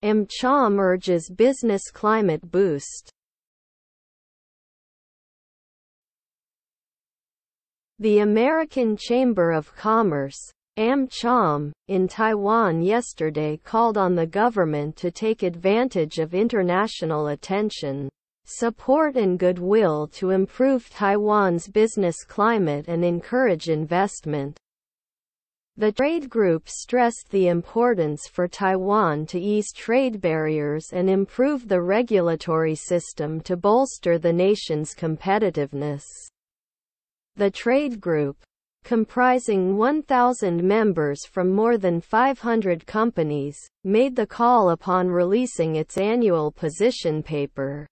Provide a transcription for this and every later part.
AmCham urges business climate boost. The American Chamber of Commerce, AmCham, in Taiwan yesterday called on the government to take advantage of international attention, support and goodwill to improve Taiwan's business climate and encourage investment. The trade group stressed the importance for Taiwan to ease trade barriers and improve the regulatory system to bolster the nation's competitiveness. The trade group, comprising 1,000 members from more than 500 companies, made the call upon releasing its annual position paper,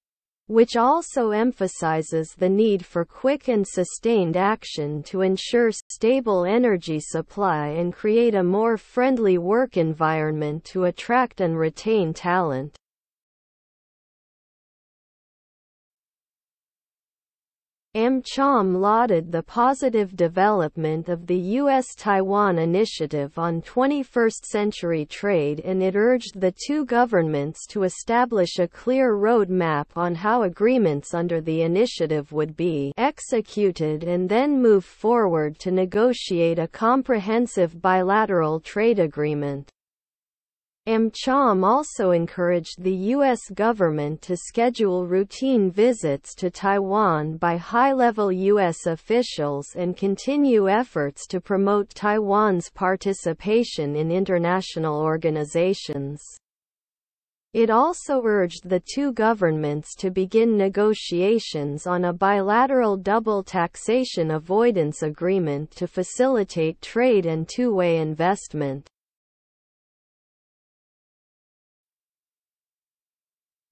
which also emphasizes the need for quick and sustained action to ensure stable energy supply and create a more friendly work environment to attract and retain talent. AmCham lauded the positive development of the U.S.-Taiwan Initiative on 21st-century trade, and it urged the two governments to establish a clear roadmap on how agreements under the initiative would be executed and then move forward to negotiate a comprehensive bilateral trade agreement. AmCham also encouraged the U.S. government to schedule routine visits to Taiwan by high-level U.S. officials and continue efforts to promote Taiwan's participation in international organizations. It also urged the two governments to begin negotiations on a bilateral double taxation avoidance agreement to facilitate trade and two-way investment.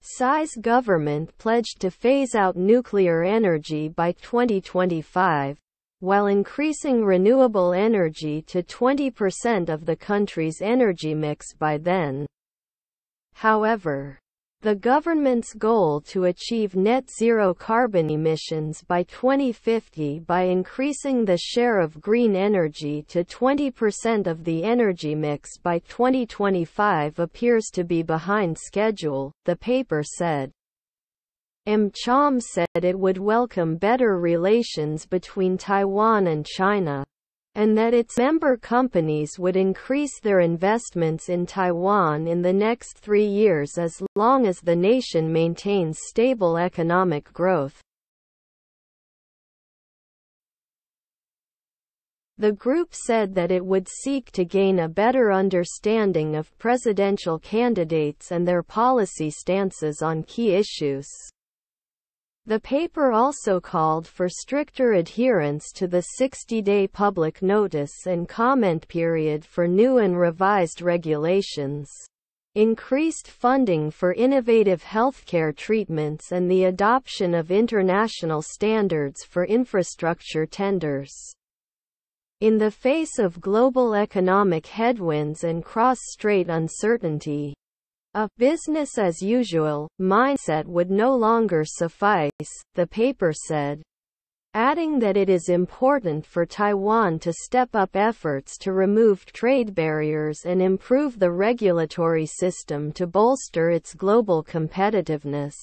Tsai's government pledged to phase out nuclear energy by 2025, while increasing renewable energy to 20% of the country's energy mix by then. However, the government's goal to achieve net zero carbon emissions by 2050 by increasing the share of green energy to 20% of the energy mix by 2025 appears to be behind schedule, the paper said. AmCham said it would welcome better relations between Taiwan and China, and that its member companies would increase their investments in Taiwan in the next 3 years as long as the nation maintains stable economic growth. The group said that it would seek to gain a better understanding of presidential candidates and their policy stances on key issues. The paper also called for stricter adherence to the 60-day public notice and comment period for new and revised regulations, increased funding for innovative healthcare treatments, and the adoption of international standards for infrastructure tenders. In the face of global economic headwinds and cross-strait uncertainty, a business-as-usual mindset would no longer suffice, the paper said, adding that it is important for Taiwan to step up efforts to remove trade barriers and improve the regulatory system to bolster its global competitiveness.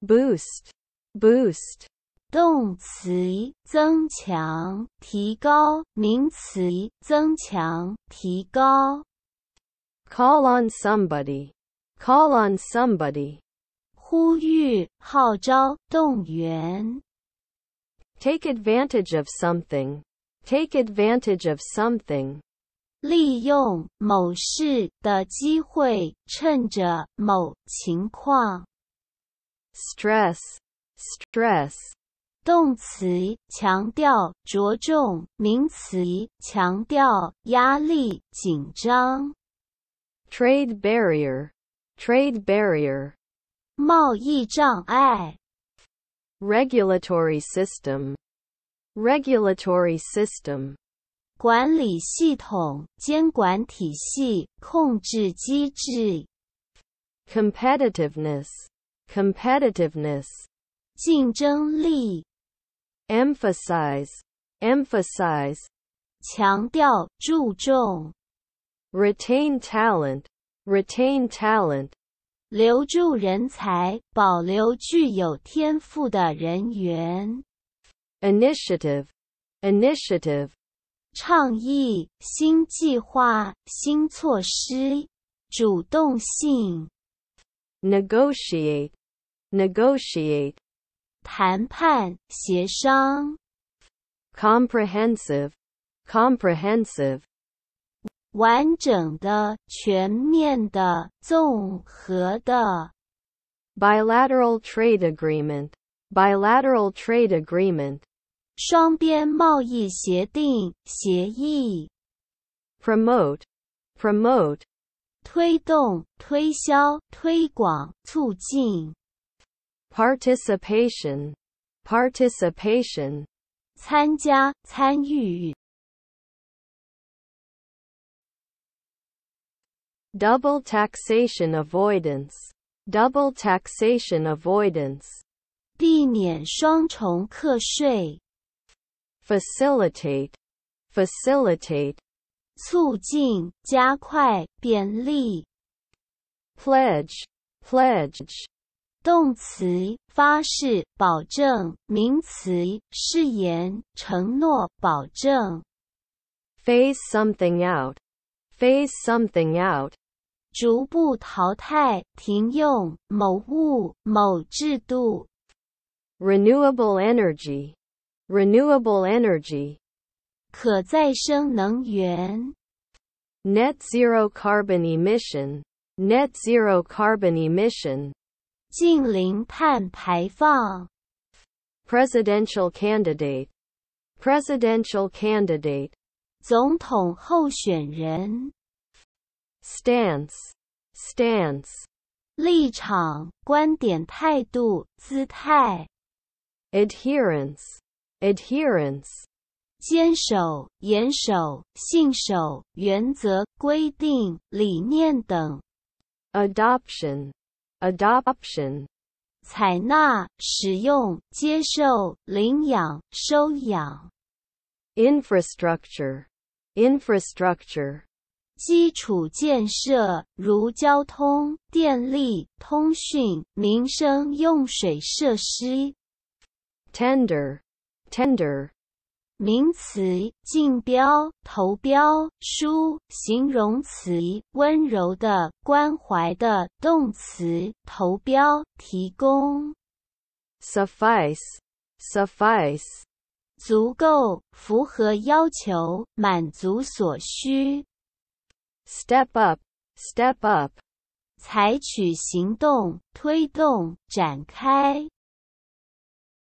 Boost. Boost. 动词增强、提高，名词增强、提高。Call on somebody. Call on somebody. 呼吁、号召、动员。Take advantage of something. Take advantage of something. 利用某事的机会，趁着某情况。Stress. Stress. 动词强调、着重，名词强调、压力、紧张。Trade barrier. Trade barrier. 贸易障碍。Regulatory system. Regulatory system. 管理系统、监管体系、控制机制。Competitiveness. Competitiveness. 竞争力。Emphasize. Emphasize. 强调注重 retain talent, retain talent, 留住人才，保留具有天赋的人员 initiative, initiative, 倡议、新计划、新措施，主动性 negotiate, negotiate, 谈判、协商 comprehensive, comprehensive, 完整的、全面的、综合的 bilateral trade agreement, bilateral trade agreement, 双边贸易协定、协议 promote, promote, 推动、推销、推广、促进 participation, participation, 参加、参与 double taxation avoidance, double taxation avoidance, 避免双重课税 facilitate, facilitate, 促进、加快、便利 pledge, pledge, 动词发誓、保证；名词誓言、承诺、保证。phase something out, phase something out, 逐步淘汰、停用某物、某制度。renewable energy, renewable energy, 可再生能源。net zero carbon emission, net zero carbon emission, 净零碳排放。presidential candidate, presidential candidate, 总统候选人。stance, stance, 立场、观点、态度、姿态。adherence, adherence, 坚守、严守、信守、原则、规定、理念等。adoption, adoption, 采纳、使用、接受、领养、收养。infrastructure, infrastructure, 基础建设，如交通、电力、通讯、民生用水设施。tender, tender, 名词，竞标、投标、书；形容词，温柔的、关怀的；动词，投标、提供。suffice, suffice, 足够，符合要求，满足所需。step up, step up, 采取行动，推动，展开。